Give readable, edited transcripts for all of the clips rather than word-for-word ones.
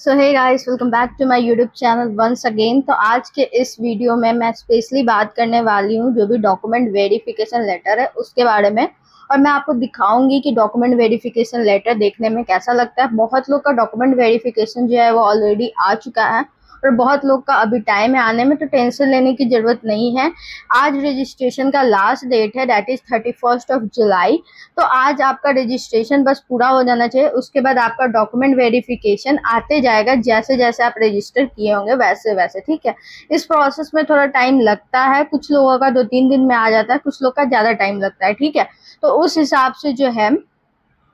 So hey guys, welcome back to my YouTube channel once again. तो आज के इस वीडियो में मैं स्पेशली बात करने वाली हूँ जो भी डॉक्यूमेंट वेरिफिकेशन लेटर है उसके बारे में। और मैं आपको दिखाऊंगी कि डॉक्यूमेंट वेरिफिकेशन लेटर देखने में कैसा लगता है। बहुत लोग का डॉक्यूमेंट वेरिफिकेशन जो है वो ऑलरेडी आ चुका है और बहुत लोग का अभी टाइम है आने में, तो टेंशन लेने की जरूरत नहीं है। आज रजिस्ट्रेशन का लास्ट डेट है, दैट इज 31 जुलाई। तो आज आपका रजिस्ट्रेशन बस पूरा हो जाना चाहिए, उसके बाद आपका डॉक्यूमेंट वेरिफिकेशन आते जाएगा। जैसे जैसे आप रजिस्टर किए होंगे वैसे वैसे, ठीक है। इस प्रोसेस में थोड़ा टाइम लगता है, कुछ लोगों का 2-3 दिन में आ जाता है, कुछ लोग का ज्यादा टाइम लगता है, ठीक है। तो उस हिसाब से जो है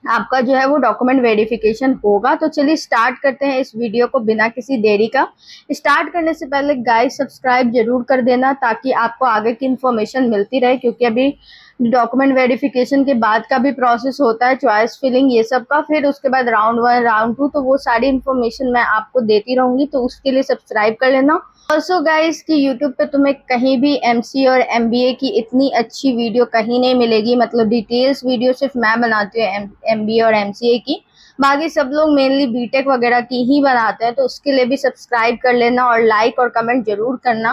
आपका जो है वो डॉक्यूमेंट वेरिफिकेशन होगा। तो चलिए स्टार्ट करते हैं इस वीडियो को बिना किसी देरी का। स्टार्ट करने से पहले गाइस सब्सक्राइब जरूर कर देना ताकि आपको आगे की इन्फॉर्मेशन मिलती रहे, क्योंकि अभी डॉक्यूमेंट वेरिफिकेशन के बाद का भी प्रोसेस होता है, चॉइस फिलिंग ये सब का, फिर उसके बाद राउंड 1 राउंड 2, तो वो सारी इन्फॉर्मेशन मैं आपको देती रहूंगी। तो उसके लिए सब्सक्राइब कर लेना। ऑल्सो गाइस कि यूट्यूब पे तुम्हें कहीं भी एमसी और एमबीए की इतनी अच्छी वीडियो कहीं नहीं मिलेगी, मतलब डिटेल्स वीडियो सिर्फ मैं बनाती हूँ एमबीए और एमसीए की। बाकी सब लोग मेनली बीटेक वगैरह की ही बनाते हैं। तो उसके लिए भी सब्सक्राइब कर लेना और लाइक और कमेंट जरूर करना,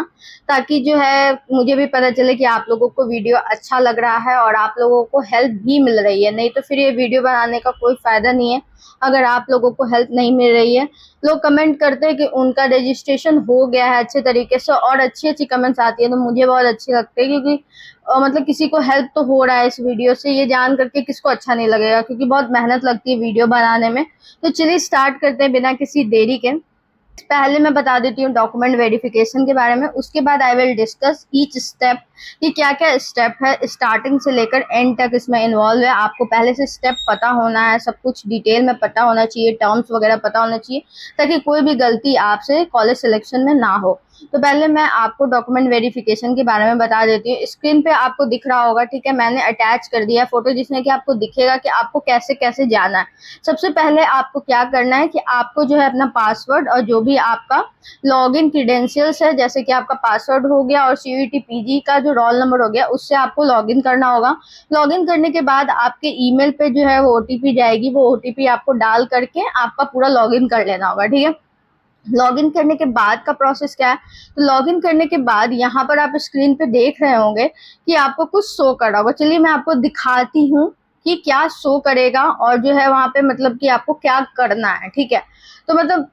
ताकि जो है मुझे भी पता चले कि आप लोगों को वीडियो अच्छा लग रहा है और आप लोगों को हेल्प भी मिल रही है। नहीं तो फिर ये वीडियो बनाने का कोई फायदा नहीं है अगर आप लोगों को हेल्प नहीं मिल रही है। लोग कमेंट करते हैं कि उनका रजिस्ट्रेशन हो गया है अच्छे तरीके से, और अच्छी अच्छी कमेंट्स आती है तो मुझे बहुत अच्छी लगती है, क्योंकि मतलब किसी को हेल्प तो हो रहा है इस वीडियो से। ये जान करके किसको अच्छा नहीं लगेगा, क्योंकि बहुत मेहनत लगती है वीडियो बनाने में। तो चलिए स्टार्ट करते हैं बिना किसी देरी के। पहले मैं बता देती हूँ डॉक्यूमेंट वेरिफिकेशन के बारे में, उसके बाद I will discuss each step कि क्या क्या स्टेप है स्टार्टिंग से लेकर एंड तक इसमें इन्वॉल्व है। आपको पहले से स्टेप पता होना है, सब कुछ डिटेल में पता होना चाहिए, टर्म्स वगैरह पता होना चाहिए, ताकि कोई भी गलती आपसे कॉलेज सिलेक्शन में ना हो। तो पहले मैं आपको डॉक्यूमेंट वेरिफिकेशन के बारे में बता देती हूँ। स्क्रीन पे आपको दिख रहा होगा, ठीक है, मैंने अटैच कर दिया फोटो जिसमें कि आपको दिखेगा कि आपको कैसे कैसे जाना है। सबसे पहले आपको क्या करना है कि आपको जो है अपना पासवर्ड और जो भी आपका लॉगिन क्रीडेंशियल्स है, जैसे कि आपका पासवर्ड हो गया और सीयूईटी पीजी का जो रोल नंबर हो गया, उससे आपको लॉगिन करना होगा। लॉगिन करने के बाद आपके ईमेल पे जो है वो ओटीपी जाएगी, वो ओटीपी आपको डाल करके आपका पूरा लॉगिन कर लेना होगा, ठीक है। लॉगिन करने के बाद का प्रोसेस क्या है, तो लॉगिन करने के बाद यहाँ पर आप स्क्रीन पे देख रहे होंगे कि आपको कुछ शो कर रहा होगा। चलिए मैं आपको दिखाती हूँ कि क्या शो करेगा और जो है वहां पे मतलब कि आपको क्या करना है, ठीक है। तो मतलब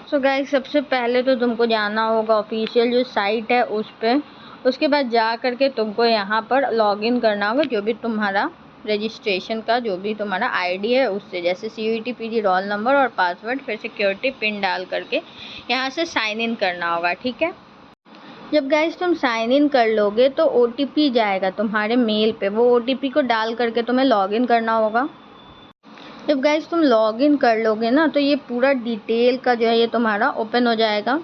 सो गाइस सबसे पहले तो तुमको जाना होगा ऑफिशियल जो साइट है उस पे। उसके बाद जा करके तुमको यहाँ पर लॉगिन करना होगा, जो भी तुम्हारा रजिस्ट्रेशन का जो भी तुम्हारा आईडी है उससे, जैसे सीयूईटी पीजी रोल नंबर और पासवर्ड, फिर सिक्योरिटी पिन डाल करके यहाँ से साइन इन करना होगा, ठीक है। जब गाइस तुम साइन इन कर लोगे तो ओटीपी जाएगा तुम्हारे मेल पे, वो ओटीपी को डाल करके तुम्हें लॉगिन करना होगा। जब गाइस तुम लॉगिन कर लोगे ना तो ये पूरा डिटेल का जो है ये तुम्हारा ओपन हो जाएगा।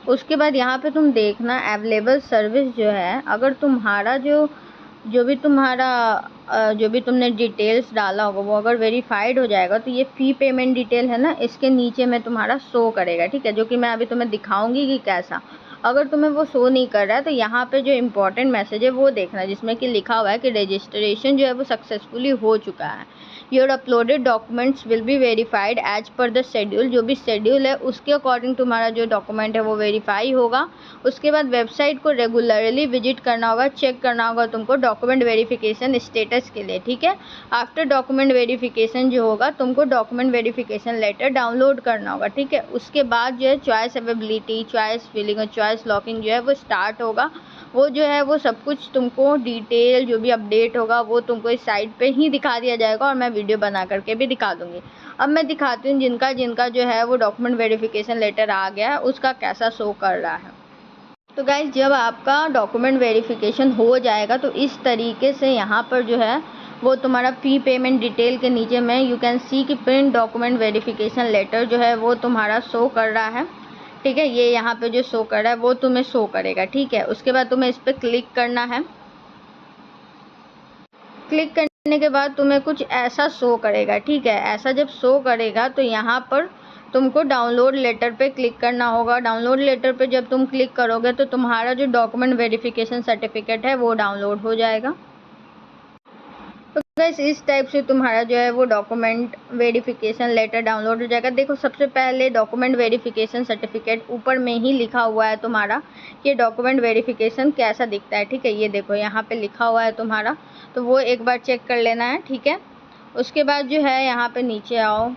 उसके बाद यहाँ पे तुम देखना अवेलेबल सर्विस जो है, अगर तुम्हारा जो भी तुम्हारा जो भी तुमने डिटेल्स डाला होगा वो अगर वेरीफाइड हो जाएगा तो ये फी पेमेंट डिटेल है ना, इसके नीचे में तुम्हारा शो करेगा, ठीक है, जो कि मैं अभी तुम्हें दिखाऊंगी कि कैसा। अगर तुम्हें वो शो नहीं कर रहा है तो यहाँ पे जो इम्पोर्टेंट मैसेज है वो देखना, जिसमें कि लिखा हुआ है कि रजिस्ट्रेशन जो है वो सक्सेसफुली हो चुका है। Your uploaded documents will be verified as per the schedule, जो भी शेड्यूल है उसके अकॉर्डिंग तुम्हारा जो डॉक्यूमेंट है वो वेरीफाई होगा। उसके बाद वेबसाइट को रेगुलरली विजिट करना होगा, चेक करना होगा तुमको डॉक्यूमेंट वेरिफिकेशन स्टेटस के लिए, ठीक है। आफ्टर डॉक्यूमेंट वेरिफिकेशन जो होगा तुमको डॉक्यूमेंट वेरिफिकेशन लेटर डाउनलोड करना होगा, ठीक है। उसके बाद जो है चॉइस अवेबिलिटी, चॉइस फिलिंग और चॉइस लॉकिंग जो है वो स्टार्ट होगा। वो जो है वो सब कुछ तुमको डिटेल जो भी अपडेट होगा वो तुमको इस साइट पे ही दिखा दिया जाएगा, और मैं वीडियो बना करके भी दिखा दूंगी। अब मैं दिखाती हूँ जिनका जिनका जो है वो डॉक्यूमेंट वेरिफिकेशन लेटर आ गया है उसका कैसा शो कर रहा है। तो गाइज जब आपका डॉक्यूमेंट वेरिफिकेशन हो जाएगा तो इस तरीके से यहाँ पर जो है वो तुम्हारा फी पेमेंट डिटेल के नीचे में यू कैन सी कि प्रिंट डॉक्यूमेंट वेरिफिकेशन लेटर जो है वो तुम्हारा शो कर रहा है, ठीक है। ये यहाँ पे जो शो कर रहा है वो तुम्हें शो करेगा, ठीक है। उसके बाद तुम्हें इस पर क्लिक करना है। क्लिक करने के बाद तुम्हें कुछ ऐसा शो करेगा, ठीक है। ऐसा जब शो करेगा तो यहाँ पर तुमको डाउनलोड लेटर पे क्लिक करना होगा। डाउनलोड लेटर पे जब तुम क्लिक करोगे तो तुम्हारा जो डॉक्यूमेंट वेरिफिकेशन सर्टिफिकेट है वो डाउनलोड हो जाएगा। तो बस इस टाइप से तुम्हारा जो है वो डॉक्यूमेंट वेरिफिकेशन लेटर डाउनलोड हो जाएगा। देखो सबसे पहले डॉक्यूमेंट वेरिफिकेशन सर्टिफिकेट ऊपर में ही लिखा हुआ है तुम्हारा कि डॉक्यूमेंट वेरिफिकेशन कैसा दिखता है, ठीक है। ये देखो यहाँ पे लिखा हुआ है तुम्हारा, तो वो एक बार चेक कर लेना है, ठीक है। उसके बाद जो है यहाँ पे नीचे आओ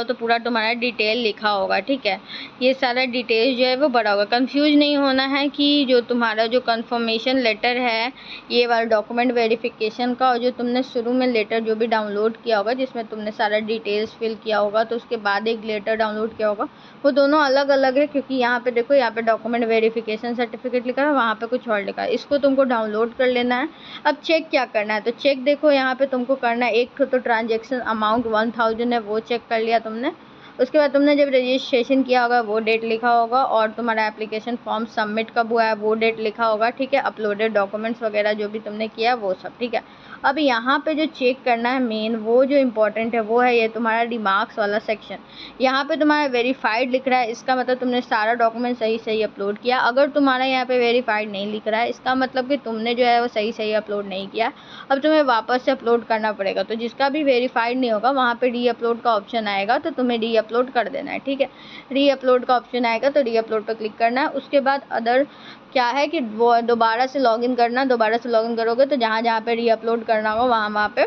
तो पूरा तुम्हारा डिटेल लिखा होगा, ठीक है। ये सारा डिटेल जो है वो बड़ा होगा। कंफ्यूज नहीं होना है कि जो तुम्हारा जो कंफर्मेशन लेटर है ये वाला डॉक्यूमेंट वेरिफिकेशन का, और जो तुमने शुरू में लेटर जो भी डाउनलोड किया होगा जिसमें तुमने सारा डिटेल्स फिल किया होगा, तो उसके बाद एक लेटर डाउनलोड किया होगा, वो दोनों अलग अलग है। क्योंकि यहाँ पे देखो, यहाँ पे डॉक्यूमेंट वेरिफिकेशन सर्टिफिकेट लिखा है, वहाँ पे कुछ और लिखा है। इसको तुमको डाउनलोड कर लेना है। अब चेक क्या करना है, तो चेक देखो यहाँ पे तुमको करना है। एक तो ट्रांजेक्शन अमाउंट 1000 है, वो चेक कर लिया तुमने। उसके बाद तुमने जब रजिस्ट्रेशन किया होगा वो डेट लिखा होगा, और तुम्हारा एप्लीकेशन फॉर्म सबमिट कब हुआ है वो डेट लिखा होगा, ठीक है। अपलोडेड डॉक्यूमेंट्स वगैरह जो भी तुमने किया वो सब, ठीक है। अब यहाँ पे जो चेक करना है मेन, वो जो इम्पोर्टेंट है वो है ये तुम्हारा रिमार्क्स वाला सेक्शन। यहाँ पे तुम्हारा वेरीफाइड लिख रहा है, इसका मतलब तुमने सारा डॉक्यूमेंट सही अपलोड किया। अगर तुम्हारा यहाँ पे वेरीफाइड नहीं लिख रहा है, इसका मतलब कि तुमने जो है वो सही अपलोड नहीं किया। अब तुम्हें वापस से अपलोड करना पड़ेगा। तो जिसका भी वेरीफाइड नहीं होगा वहाँ पे री अपलोड का ऑप्शन आएगा, तो तुम्हें री अपलोड कर देना है, ठीक है। री अपलोड का ऑप्शन आएगा तो री अपलोड पर क्लिक करना है। उसके बाद अदर क्या है कि वो दोबारा से लॉगिन करना। दोबारा से लॉगिन करोगे तो जहाँ जहाँ पे री अपलोड करना होगा वहाँ पे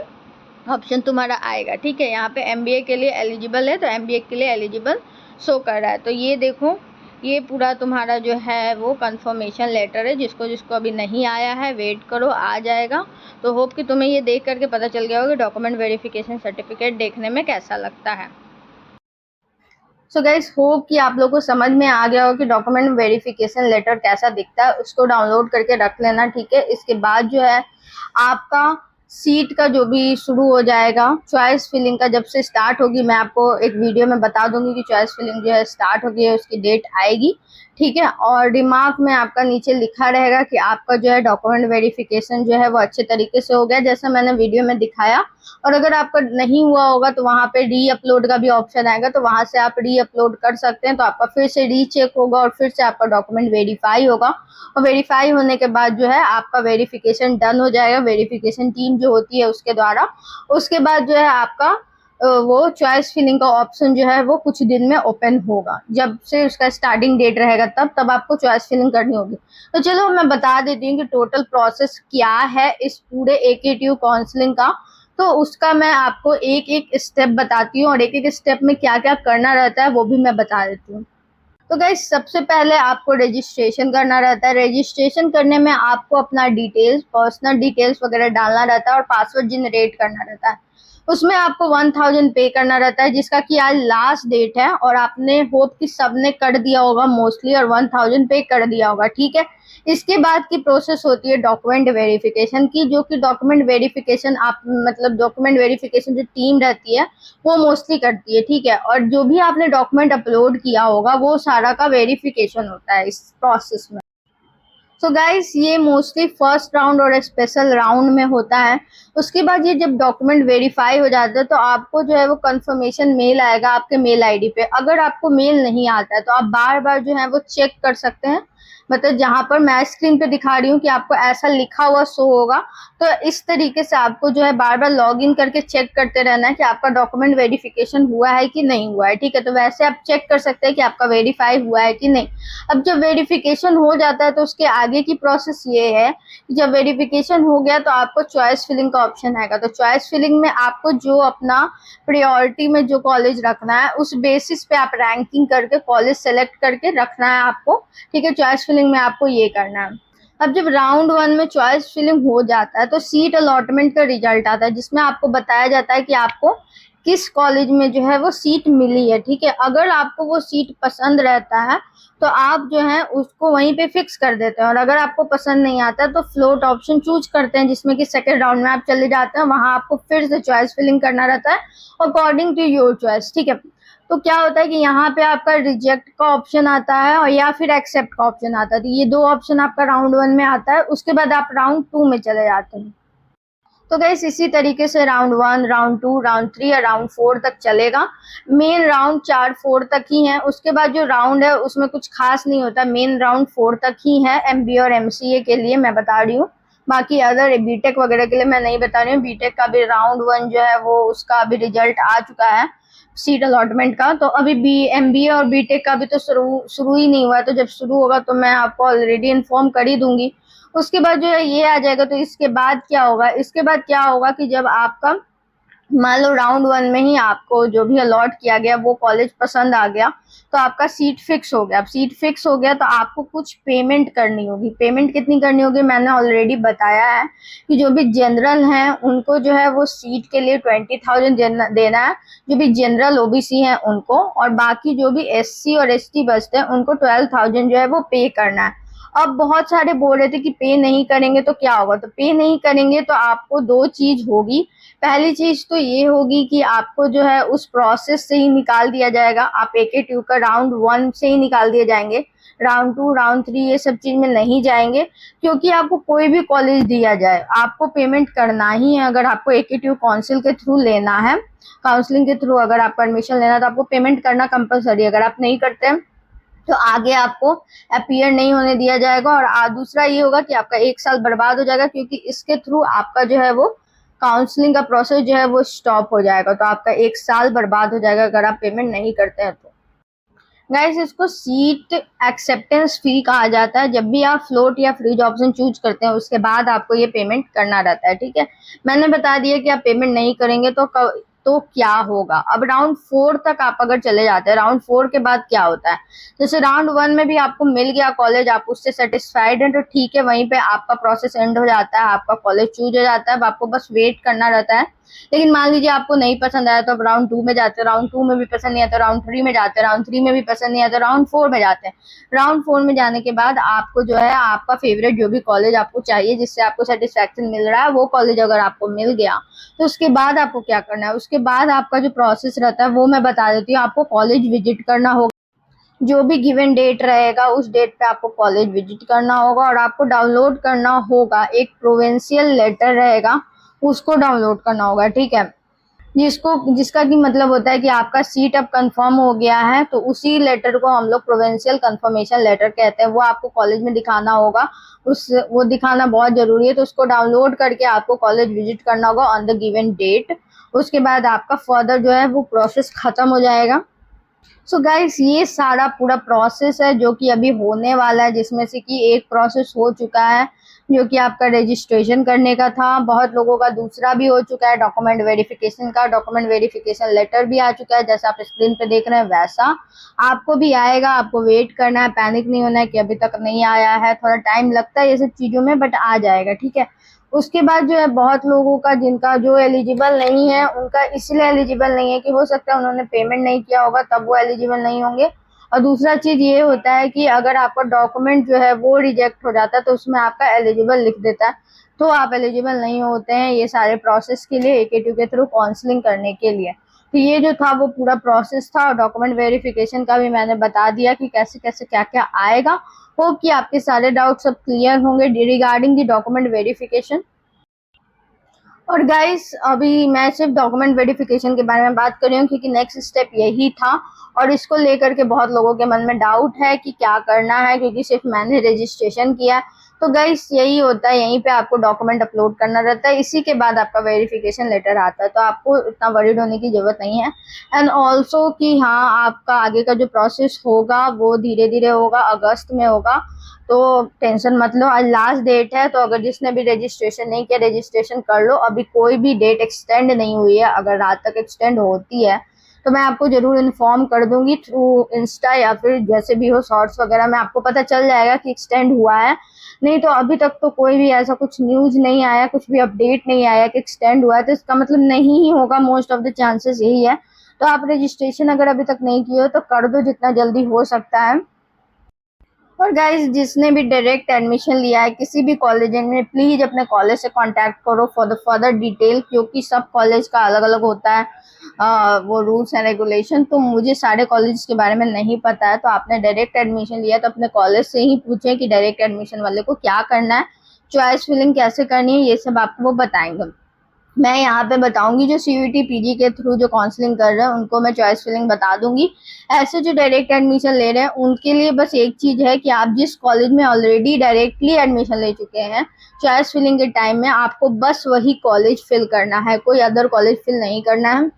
ऑप्शन तुम्हारा आएगा, ठीक है। यहाँ पे MBA के लिए एलिजिबल है, तो MBA के लिए एलिजिबल शो कर रहा है। तो ये देखो, ये पूरा तुम्हारा जो है वो कंफर्मेशन लेटर है। जिसको जिसको अभी नहीं आया है वेट करो, आ जाएगा। तो होप कि तुम्हें ये देख करके पता चल गया होगा कि डॉक्यूमेंट वेरिफिकेशन सर्टिफिकेट देखने में कैसा लगता है। सो गाइस, होप कि आप लोगों को समझ में आ गया हो कि डॉक्यूमेंट वेरिफिकेशन लेटर कैसा दिखता है। उसको डाउनलोड करके रख लेना, ठीक है। इसके बाद जो है आपका सीट का जो भी शुरू हो जाएगा, चॉइस फिलिंग का जब से स्टार्ट होगी, मैं आपको एक वीडियो में बता दूंगी कि चॉइस फिलिंग जो है स्टार्ट होगी है, उसकी डेट आएगी, ठीक है। और रिमार्क में आपका नीचे लिखा रहेगा कि आपका जो है डॉक्यूमेंट वेरिफिकेशन जो है वो अच्छे तरीके से हो गया, जैसा मैंने वीडियो में दिखाया। और अगर आपका नहीं हुआ होगा तो वहाँ पे री अपलोड का भी ऑप्शन आएगा, तो वहाँ से आप री अपलोड कर सकते हैं। तो आपका फिर से रीचेक होगा और फिर से आपका डॉक्यूमेंट वेरीफाई होगा, और वेरीफाई होने के बाद जो है आपका वेरिफिकेशन डन हो जाएगा वेरिफिकेशन टीम जो होती है उसके द्वारा। उसके बाद जो है आपका वो चॉइस फिलिंग का ऑप्शन जो है वो कुछ दिन में ओपन होगा। जब से उसका स्टार्टिंग डेट रहेगा तब आपको चॉइस फिलिंग करनी होगी। तो चलो मैं बता देती हूँ कि टोटल प्रोसेस क्या है इस पूरे AKTU काउंसलिंग का। तो उसका मैं आपको एक एक स्टेप बताती हूँ, और एक एक स्टेप में क्या क्या करना रहता है वो भी मैं बता देती हूँ। तो गाइस, सबसे पहले आपको रजिस्ट्रेशन करना रहता है। रजिस्ट्रेशन करने में आपको अपना डिटेल्स, पर्सनल डिटेल्स वगैरह डालना रहता है, और पासवर्ड जनरेट करना रहता है। उसमें आपको 1000 पे करना रहता है, जिसका कि आज लास्ट डेट है। और आपने होप कि सबने कर दिया होगा मोस्टली, और 1000 पे कर दिया होगा, ठीक है। इसके बाद की प्रोसेस होती है डॉक्यूमेंट वेरिफिकेशन की, जो कि डॉक्यूमेंट वेरिफिकेशन आप मतलब डॉक्यूमेंट वेरिफिकेशन जो टीम रहती है वो मोस्टली करती है, ठीक है। और जो भी आपने डॉक्यूमेंट अपलोड किया होगा वो सारा का वेरिफिकेशन होता है इस प्रोसेस में। सो गाइस, ये मोस्टली फर्स्ट राउंड और स्पेशल राउंड में होता है। उसके बाद ये जब डॉक्यूमेंट वेरीफाई हो जाता है तो आपको जो है वो कंफर्मेशन मेल आएगा आपके मेल आईडी पे। अगर आपको मेल नहीं आता है तो आप बार बार जो है वो चेक कर सकते हैं। मतलब जहां पर मैं स्क्रीन पे दिखा रही हूँ कि आपको ऐसा लिखा हुआ शो होगा, तो इस तरीके से आपको जो है बार बार लॉग इन करके चेक करते रहना है कि आपका डॉक्यूमेंट वेरिफिकेशन हुआ है कि नहीं हुआ है, ठीक है। तो वैसे आप चेक कर सकते हैं कि आपका वेरीफाई हुआ है कि नहीं। अब जब वेरिफिकेशन हो जाता है तो उसके आगे की प्रोसेस ये है कि जब वेरिफिकेशन हो गया तो आपको चॉइस फिलिंग का ऑप्शन आएगा। तो चॉइस फिलिंग में आपको जो अपना प्रायोरिटी में जो कॉलेज रखना है उस बेसिस पे आप रैंकिंग करके कॉलेज सेलेक्ट करके रखना है आपको, ठीक है। चॉइस फिलिंग में आपको ये करना है। अब जब राउंड 1 में चॉइस फिलिंग हो जाता है तो सीट अलॉटमेंट का रिजल्ट आता है, जिसमें आपको बताया जाता है कि आपको किस कॉलेज में जो है वो सीट मिली है, ठीक है। अगर आपको वो सीट पसंद रहता है तो आप जो है उसको वहीं पे फिक्स कर देते हैं, और अगर आपको पसंद नहीं आता तो फ्लोट ऑप्शन चूज करते हैं, जिसमें कि सेकंड राउंड में आप चले जाते हैं। वहां आपको फिर से चॉइस फिलिंग करना रहता है अकॉर्डिंग टू योर चॉइस, ठीक है। तो क्या होता है कि यहाँ पे आपका रिजेक्ट का ऑप्शन आता है और या फिर एक्सेप्ट का ऑप्शन आता है। तो ये दो ऑप्शन आपका राउंड 1 में आता है। उसके बाद आप राउंड 2 में चले जाते हैं। तो गाइस, इसी तरीके से राउंड 1, राउंड 2, राउंड 3 और राउंड 4 तक चलेगा। मेन राउंड 4-4 तक ही है। उसके बाद जो राउंड है उसमें कुछ खास नहीं होता, मेन राउंड 4 तक ही है MBA और MCA के लिए मैं बता रही हूँ। बाकी अदर बीटेक वगैरह के लिए मैं नहीं बता रही हूँ। बीटेक का भी राउंड 1 जो है वो उसका अभी रिजल्ट आ चुका है सीट अलॉटमेंट का। तो अभी एमबीए और बीटेक का भी तो शुरू ही नहीं हुआ है। तो जब शुरू होगा तो मैं आपको ऑलरेडी इन्फॉर्म कर ही दूंगी। उसके बाद जो है ये आ जाएगा। तो इसके बाद क्या होगा, इसके बाद क्या होगा कि जब आपका मान लो राउंड 1 में ही आपको जो भी अलॉट किया गया वो कॉलेज पसंद आ गया, तो आपका सीट फिक्स हो गया। अब सीट फिक्स हो गया तो आपको कुछ पेमेंट करनी होगी। पेमेंट कितनी करनी होगी मैंने ऑलरेडी बताया है कि जो भी जनरल हैं उनको जो है वो सीट के लिए 20,000 देना है, जो भी जनरल ओबीसी हैं उनको, और बाकी जो भी एससी और एसटी बचते हैं उनको 12,000 जो है वो पे करना है। अब बहुत सारे बोल रहे थे कि पे नहीं करेंगे तो क्या होगा। तो पे नहीं करेंगे तो आपको दो चीज होगी। पहली चीज तो ये होगी कि आपको जो है उस प्रोसेस से ही निकाल दिया जाएगा। आप AKTU का राउंड 1 से ही निकाल दिए जाएंगे। राउंड 2 राउंड 3 ये सब चीज में नहीं जाएंगे, क्योंकि आपको कोई भी कॉलेज दिया जाए आपको पेमेंट करना ही है। अगर आपको AKTU काउंसिल के थ्रू लेना है, काउंसलिंग के थ्रू अगर आपको एडमिशन लेना है तो आपको पेमेंट करना कंपलसरी। अगर आप नहीं करते हैं तो आगे आपको अपीयर नहीं होने दिया जाएगा। और दूसरा ये होगा कि आपका 1 साल बर्बाद हो जाएगा, क्योंकि इसके थ्रू आपका जो है वो काउंसलिंग का प्रोसेस जो है वो स्टॉप हो जाएगा। तो आपका 1 साल बर्बाद हो जाएगा अगर आप पेमेंट नहीं करते हैं तो। गाइस इसको सीट एक्सेप्टेंस फी कहा जाता है। जब भी आप फ्लोट या फ्रीज ऑप्शन चूज करते हैं उसके बाद आपको ये पेमेंट करना रहता है, ठीक है। मैंने बता दिया कि आप पेमेंट नहीं करेंगे तो क्या होगा। अब राउंड 4 तक आप अगर चले जाते हैं, राउंड 4 के बाद क्या होता है, जैसे राउंड 1 में भी आपको मिल गया कॉलेज, आप उससे सेटिस्फाइड हैं तो ठीक है, वहीं पे आपका प्रोसेस एंड हो जाता है, आपका कॉलेज चूज हो जाता है। अब आपको बस वेट करना रहता है। लेकिन मान लीजिए आपको नहीं पसंद आया तो अब राउंड 2 में जाते हैं, राउंड 2 में भी पसंद नहीं आया तो राउंड 3 में जाते हैं, राउंड 3 में भी पसंद नहीं आया तो राउंड 4 में जाते हैं। राउंड 4 में जाने के बाद आपको जो है आपका फेवरेट जो भी कॉलेज आपको चाहिए, जिससे आपको सेटिस्फैक्शन मिल रहा है, वो कॉलेज अगर आपको मिल गया तो उसके बाद आपको क्या करना है। उसके बाद आपका जो प्रोसेस रहता है वो मैं बता देती हूँ। आपको कॉलेज विजिट करना होगा। जो भी गिवन डेट रहेगा उस डेट पे आपको कॉलेज विजिट करना होगा, और आपको डाउनलोड करना होगा एक प्रोविंशियल लेटर रहेगा, उसको डाउनलोड करना होगा, ठीक है। जिसका की मतलब होता है कि आपका सीट अब कंफर्म हो गया है। तो उसी लेटर को हम लोग प्रोविंशियल कंफर्मेशन लेटर कहते हैं। वो आपको कॉलेज में दिखाना होगा, वो दिखाना बहुत जरूरी है। तो उसको डाउनलोड करके आपको कॉलेज विजिट करना होगा ऑन द गिवन डेट। उसके बाद आपका फर्दर जो है वो प्रोसेस खत्म हो जाएगा। सो गाइस ये सारा पूरा प्रोसेस है जो कि अभी होने वाला है, जिसमें से कि एक प्रोसेस हो चुका है जो कि आपका रजिस्ट्रेशन करने का था। बहुत लोगों का दूसरा भी हो चुका है, डॉक्यूमेंट वेरिफिकेशन का। डॉक्यूमेंट वेरिफिकेशन लेटर भी आ चुका है, जैसा आप स्क्रीन पे देख रहे हैं वैसा आपको भी आएगा। आपको वेट करना है, पैनिक नहीं होना है कि अभी तक नहीं आया है। थोड़ा टाइम लगता है ये सब चीजों में, बट आ जाएगा, ठीक है। उसके बाद जो है बहुत लोगों का जिनका जो एलिजिबल नहीं है, उनका इसलिए एलिजिबल नहीं है कि हो सकता है उन्होंने पेमेंट नहीं किया होगा, तब वो एलिजिबल नहीं होंगे। और दूसरा चीज ये होता है कि अगर आपका डॉक्यूमेंट जो है वो रिजेक्ट हो जाता है तो उसमें आपका एलिजिबल लिख देता है, तो आप एलिजिबल नहीं होते हैं ये सारे प्रोसेस के लिए, AKTU के थ्रू काउंसलिंग करने के लिए। तो ये जो था वो पूरा प्रोसेस था। और डॉक्यूमेंट वेरिफिकेशन का भी मैंने बता दिया कि कैसे कैसे क्या क्या आएगा। होप कि आपके सारे डाउट्स सब क्लियर होंगे रिगार्डिंग दी डॉक्यूमेंट वेरिफिकेशन। और गाइस अभी मैं सिर्फ डॉक्यूमेंट वेरिफिकेशन के बारे में बात कर रही हूँ, क्योंकि नेक्स्ट स्टेप यही था। और इसको लेकर के बहुत लोगों के मन में डाउट है कि क्या करना है, क्योंकि सिर्फ मैंने रजिस्ट्रेशन किया है। तो गाइस यही होता है, यहीं पे आपको डॉक्यूमेंट अपलोड करना रहता है, इसी के बाद आपका वेरिफिकेशन लेटर आता है। तो आपको इतना वरीड होने की जरूरत नहीं है। एंड ऑल्सो कि हाँ, आपका आगे का जो प्रोसेस होगा वो धीरे धीरे होगा, अगस्त में होगा। तो टेंशन मत लो, आज लास्ट डेट है। तो अगर जिसने भी रजिस्ट्रेशन नहीं किया रजिस्ट्रेशन कर लो। अभी कोई भी डेट एक्सटेंड नहीं हुई है। अगर रात तक एक्सटेंड होती है तो मैं आपको जरूर इन्फॉर्म कर दूंगी थ्रू इंस्टा, या फिर जैसे भी हो शॉर्ट्स वगैरह में आपको पता चल जाएगा कि एक्सटेंड हुआ है। नहीं तो अभी तक तो कोई भी ऐसा कुछ न्यूज नहीं आया, कुछ भी अपडेट नहीं आया कि एक्सटेंड हुआ है, तो इसका मतलब नहीं ही होगा। मोस्ट ऑफ द चांसेस यही है। तो आप रजिस्ट्रेशन अगर अभी तक नहीं किए हो तो कर दो जितना जल्दी हो सकता है। और गाइस जिसने भी डायरेक्ट एडमिशन लिया है किसी भी कॉलेज में, प्लीज अपने कॉलेज से कांटेक्ट करो फॉर द फर्दर डिटेल, क्योंकि सब कॉलेज का अलग अलग होता है वो रूल्स एंड रेगुलेशन। तो मुझे सारे कॉलेज के बारे में नहीं पता है। तो आपने डायरेक्ट एडमिशन लिया तो अपने कॉलेज से ही पूछें कि डायरेक्ट एडमिशन वाले को क्या करना है, चॉइस फिलिंग कैसे करनी है, ये सब आपको वो बताएंगे। मैं यहाँ पे बताऊंगी जो सीयूईटी पीजी के थ्रू जो काउंसलिंग कर रहे हैं उनको मैं चॉइस फिलिंग बता दूंगी। ऐसे जो डायरेक्ट एडमिशन ले रहे हैं उनके लिए बस एक चीज है कि आप जिस कॉलेज में ऑलरेडी डायरेक्टली एडमिशन ले चुके हैं, चॉइस फिलिंग के टाइम में आपको बस वही कॉलेज फिल करना है, कोई अदर कॉलेज फिल नहीं करना है।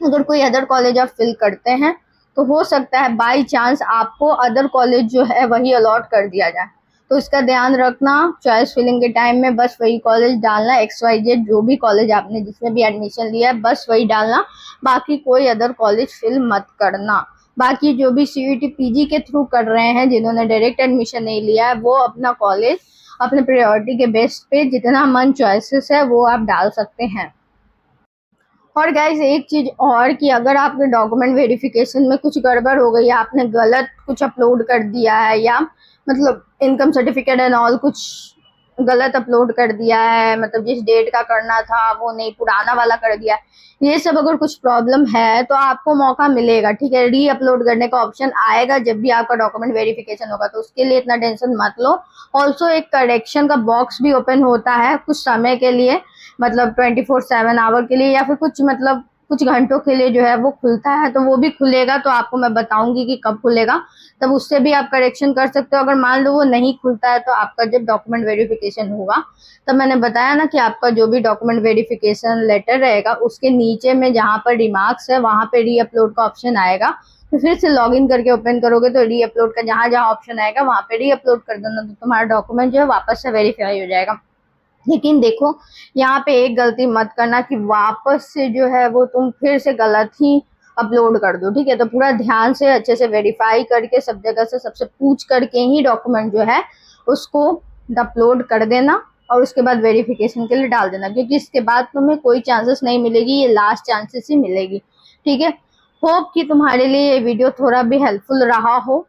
अगर कोई अदर कॉलेज आप फिल करते हैं तो हो सकता है बाई चांस आपको अदर कॉलेज जो है वही अलॉट कर दिया जाए, तो इसका ध्यान रखना। चॉइस फिलिंग के टाइम में बस वही कॉलेज डालना, XYZ जो भी कॉलेज आपने जिसमें भी एडमिशन लिया है बस वही डालना, बाकी कोई अदर कॉलेज फिल मत करना। बाकी जो भी सीयूईटी पीजी के थ्रू कर रहे हैं, जिन्होंने डायरेक्ट एडमिशन नहीं लिया है, वो अपना कॉलेज अपने प्रायोरिटी के बेस पे जितना मन चॉइसेस है वो आप डाल सकते हैं। और गाइस एक चीज और कि अगर आपके डॉक्यूमेंट वेरिफिकेशन में कुछ गड़बड़ हो गई है, आपने गलत कुछ अपलोड कर दिया है या मतलब इनकम सर्टिफिकेट एंड ऑल कुछ गलत अपलोड कर दिया है, मतलब जिस डेट का करना था वो नहीं पुराना वाला कर दिया, ये सब अगर कुछ प्रॉब्लम है तो आपको मौका मिलेगा, ठीक है। री अपलोड करने का ऑप्शन आएगा जब भी आपका डॉक्यूमेंट वेरिफिकेशन होगा, तो उसके लिए इतना टेंशन मत लो। ऑल्सो एक करेक्शन का बॉक्स भी ओपन होता है कुछ समय के लिए, मतलब 24/7 आवर के लिए या फिर कुछ मतलब कुछ घंटों के लिए जो है वो खुलता है, तो वो भी खुलेगा, तो आपको मैं बताऊंगी कि कब खुलेगा, तब उससे भी आप करेक्शन कर सकते हो। अगर मान लो वो नहीं खुलता है तो आपका जब डॉक्यूमेंट वेरिफिकेशन होगा, तब मैंने बताया ना कि आपका जो भी डॉक्यूमेंट वेरिफिकेशन लेटर रहेगा उसके नीचे में जहाँ पर रिमार्क्स है वहां पे री अपलोड का ऑप्शन आएगा, तो फिर से लॉग इन करके ओपन करोगे तो री अपलोड का जहां जहां ऑप्शन आएगा वहां पे री अपलोड कर देना, तो तुम्हारा डॉक्यूमेंट जो है वापस से वेरीफाई हो जाएगा। लेकिन देखो यहाँ पे एक गलती मत करना कि वापस से जो है वो तुम फिर से गलत ही अपलोड कर दो, ठीक है। तो पूरा ध्यान से अच्छे से वेरीफाई करके सब जगह से सबसे पूछ करके ही डॉक्यूमेंट जो है उसको अपलोड कर देना और उसके बाद वेरिफिकेशन के लिए डाल देना, क्योंकि इसके बाद तुम्हें कोई चांसेस नहीं मिलेगी, ये लास्ट चांसेस ही मिलेगी, ठीक है। होप कि तुम्हारे लिए ये वीडियो थोड़ा भी हेल्पफुल रहा हो।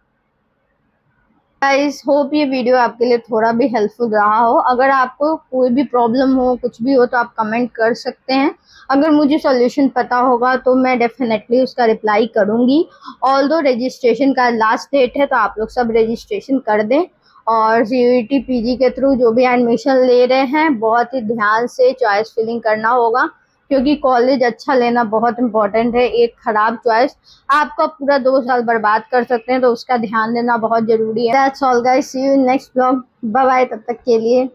गाइस होप ये वीडियो आपके लिए थोड़ा भी हेल्पफुल रहा हो। अगर आपको कोई भी प्रॉब्लम हो, कुछ भी हो, तो आप कमेंट कर सकते हैं। अगर मुझे सॉल्यूशन पता होगा तो मैं डेफिनेटली उसका रिप्लाई करूंगी। ऑल्दो रजिस्ट्रेशन का लास्ट डेट है तो आप लोग सब रजिस्ट्रेशन कर दें। और सीयूईटी पीजी के थ्रू जो भी एडमिशन ले रहे हैं बहुत ही ध्यान से चॉइस फिलिंग करना होगा, क्योंकि कॉलेज अच्छा लेना बहुत इंपॉर्टेंट है। एक खराब चॉइस आपका पूरा 2 साल बर्बाद कर सकते हैं, तो उसका ध्यान देना बहुत जरूरी है। That's all guys, see you in next blog, bye bye तब तक के लिए।